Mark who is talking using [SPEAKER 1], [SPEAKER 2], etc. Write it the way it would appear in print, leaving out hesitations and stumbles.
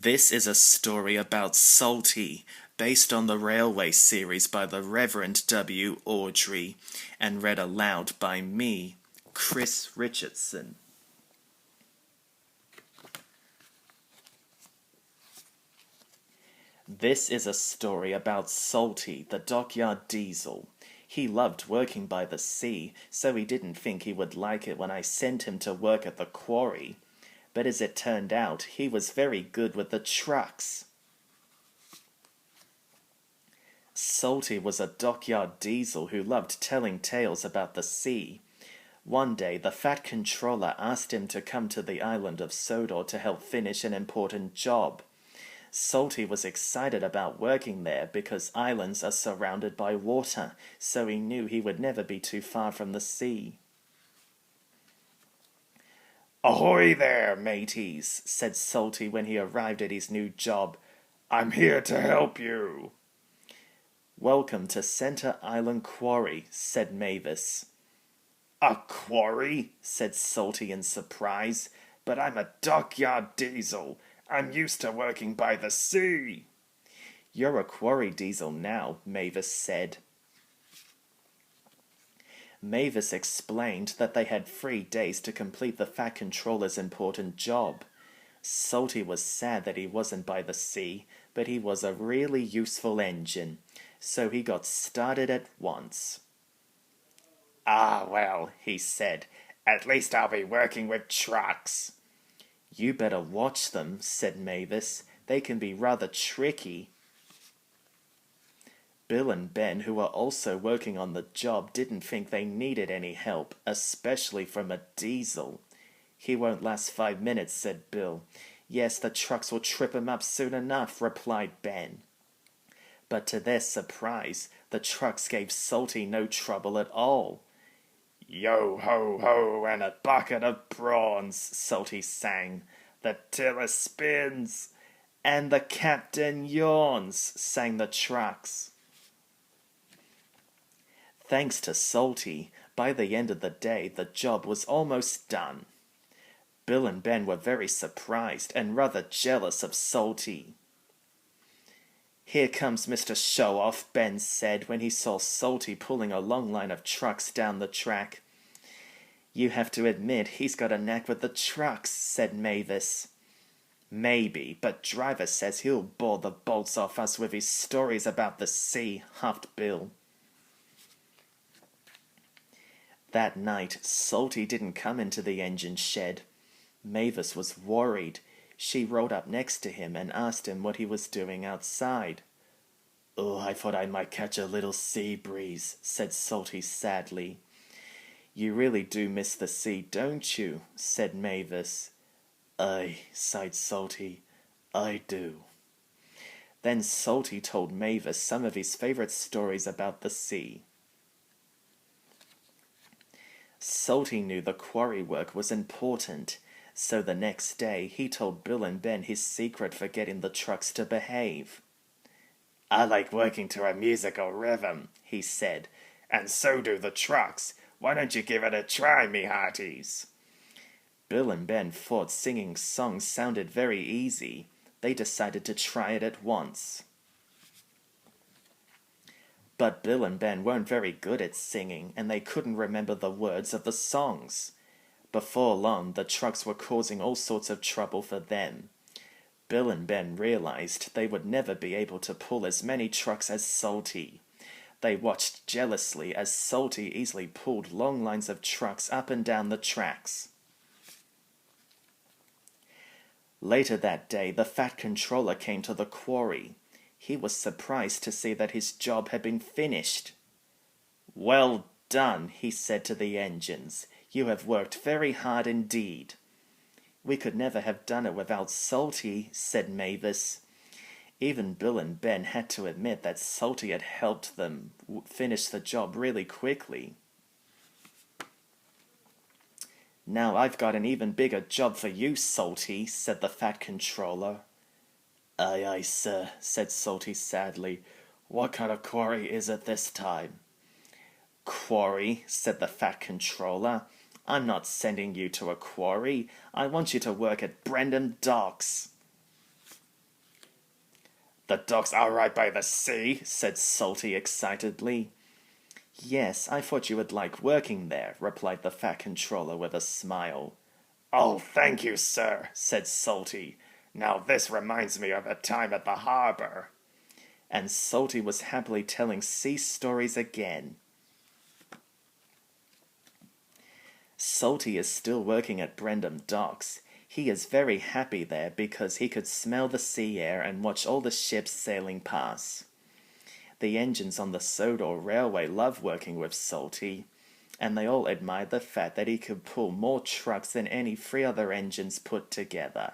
[SPEAKER 1] This is a story about Salty, based on the Railway series by the Reverend W. Awdry, and read aloud by me, Chris Richardson. This is a story about Salty, the dockyard diesel. He loved working by the sea, so he didn't think he would like it when I sent him to work at the quarry. But as it turned out, he was very good with the trucks. Salty was a dockyard diesel who loved telling tales about the sea. One day, the Fat Controller asked him to come to the island of Sodor to help finish an important job. Salty was excited about working there because islands are surrounded by water, so he knew he would never be too far from the sea.
[SPEAKER 2] "Ahoy there, mateys," said Salty when he arrived at his new job. "I'm here to help you."
[SPEAKER 1] "Welcome to Center Island Quarry," said Mavis.
[SPEAKER 2] "A quarry?" said Salty in surprise. "But I'm a dockyard diesel. I'm used to working by the sea."
[SPEAKER 1] "You're a quarry diesel now," Mavis said. Mavis explained that they had 3 days to complete the Fat Controller's important job. Salty was sad that he wasn't by the sea, but he was a really useful engine, so he got started at once.
[SPEAKER 2] "Ah, well," he said, "at least I'll be working with trucks."
[SPEAKER 1] "You better watch them," said Mavis. "They can be rather tricky." Bill and Ben, who were also working on the job, didn't think they needed any help, especially from a diesel. "He won't last 5 minutes," said Bill. "Yes, the trucks will trip him up soon enough," replied Ben. But to their surprise, the trucks gave Salty no trouble at all.
[SPEAKER 2] "Yo ho ho and a bucket of prawns," Salty sang. "The tiller spins."
[SPEAKER 1] "And the captain yawns," sang the trucks. Thanks to Salty, by the end of the day, the job was almost done. Bill and Ben were very surprised and rather jealous of Salty. "Here comes Mr. Show-Off," Ben said when he saw Salty pulling a long line of trucks down the track. "You have to admit he's got a knack with the trucks," said Mavis. "Maybe, but Driver says he'll bore the bolts off us with his stories about the sea," huffed Bill. That night, Salty didn't come into the engine shed. Mavis was worried. She rolled up next to him and asked him what he was doing outside. "Oh, I thought I might catch a little sea breeze," said Salty sadly. "You really do miss the sea, don't you?" said Mavis. "Aye," sighed Salty. "I do." Then Salty told Mavis some of his favorite stories about the sea. Salty knew the quarry work was important, so the next day he told Bill and Ben his secret for getting the trucks to behave.
[SPEAKER 2] "I like working to a musical rhythm," he said, "and so do the trucks. Why don't you give it a try, me hearties?"
[SPEAKER 1] Bill and Ben thought singing songs sounded very easy. They decided to try it at once. But Bill and Ben weren't very good at singing, and they couldn't remember the words of the songs. Before long, the trucks were causing all sorts of trouble for them. Bill and Ben realized they would never be able to pull as many trucks as Salty. They watched jealously as Salty easily pulled long lines of trucks up and down the tracks. Later that day, the Fat Controller came to the quarry. He was surprised to see that his job had been finished. "Well done," he said to the engines. "You have worked very hard indeed." "We could never have done it without Salty," said Mavis. Even Bill and Ben had to admit that Salty had helped them finish the job really quickly. "Now I've got an even bigger job for you, Salty," said the Fat Controller. "Aye, aye, sir," said Salty sadly. "What kind of quarry is it this time?" "Quarry," said the Fat Controller. "I'm not sending you to a quarry. I want you to work at Brendam Docks."
[SPEAKER 2] The docks are right by the sea,
[SPEAKER 1] said Salty excitedly. Yes, I thought you would like working there, replied the Fat Controller with a smile.
[SPEAKER 2] Oh, thank you, sir, said Salty. Now this reminds me of a time at the harbor.
[SPEAKER 1] And Salty was happily telling sea stories again. Salty is still working at Brendam Docks. He is very happy there because he could smell the sea air and watch all the ships sailing past. The engines on the Sodor Railway love working with Salty, and they all admire the fact that he could pull more trucks than any 3 other engines put together.